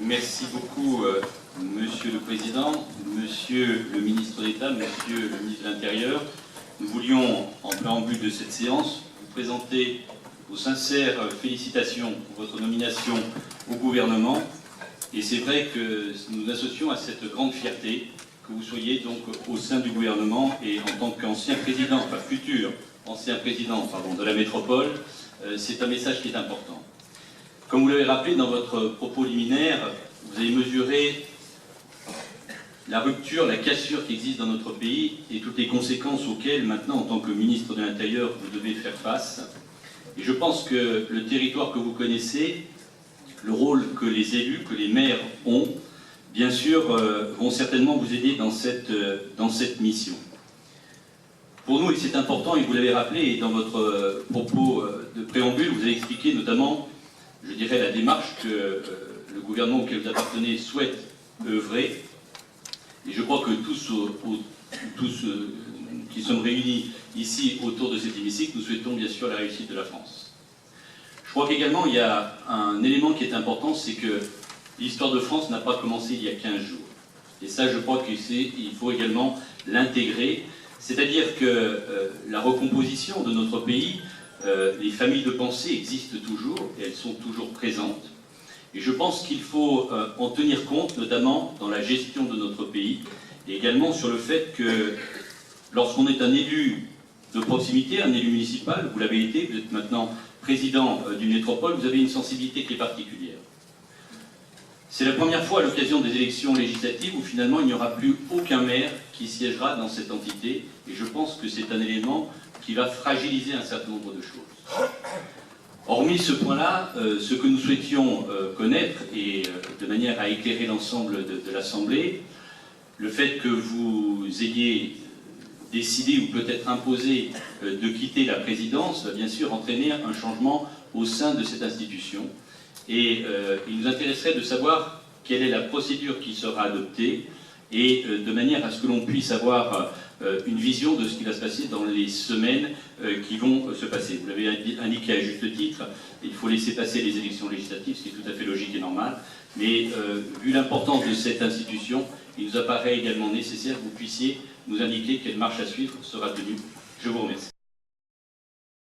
Merci beaucoup, Monsieur le Président, Monsieur le Ministre d'État, Monsieur le Ministre de l'Intérieur. Nous voulions, en préambule de cette séance, vous présenter vos sincères félicitations pour votre nomination au gouvernement. Et c'est vrai que nous nous associons à cette grande fierté que vous soyez donc au sein du gouvernement et en tant qu'ancien président, enfin futur ancien président de la métropole, c'est un message qui est important. Comme vous l'avez rappelé dans votre propos liminaire, vous avez mesuré la rupture, la cassure qui existe dans notre pays et toutes les conséquences auxquelles maintenant, en tant que ministre de l'Intérieur, vous devez faire face. Et je pense que le territoire que vous connaissez, le rôle que les élus, que les maires ont, bien sûr, vont certainement vous aider dans cette mission. Pour nous, et c'est important, et vous l'avez rappelé, et dans votre propos de préambule, vous avez expliqué notamment, je dirais, la démarche que le gouvernement auquel vous appartenez souhaite œuvrer. Et je crois que tous qui sommes réunis ici autour de cet hémicycle, nous souhaitons bien sûr la réussite de la France. Je crois qu'également, il y a un élément qui est important, c'est que l'histoire de France n'a pas commencé il y a 15 jours. Et ça, je crois qu'il faut également l'intégrer. C'est-à-dire que la recomposition de notre pays, les familles de pensée existent toujours et elles sont toujours présentes. Et je pense qu'il faut en tenir compte, notamment dans la gestion de notre pays, et également sur le fait que lorsqu'on est un élu de proximité, un élu municipal, vous l'avez été, vous êtes maintenant président d'une métropole, vous avez une sensibilité qui est particulière. C'est la première fois à l'occasion des élections législatives où finalement il n'y aura plus aucun maire qui siégera dans cette entité, et je pense que c'est un élément qui va fragiliser un certain nombre de choses. Hormis ce point-là, ce que nous souhaitions connaître, et de manière à éclairer l'ensemble de l'Assemblée, le fait que vous ayez décidé ou peut-être imposé de quitter la présidence va bien sûr entraîner un changement au sein de cette institution. Et il nous intéresserait de savoir quelle est la procédure qui sera adoptée et de manière à ce que l'on puisse avoir une vision de ce qui va se passer dans les semaines qui vont se passer. Vous l'avez indiqué à juste titre, il faut laisser passer les élections législatives, ce qui est tout à fait logique et normal, mais vu l'importance de cette institution, il nous apparaît également nécessaire que vous puissiez nous indiquer quelle marche à suivre sera tenue. Je vous remercie.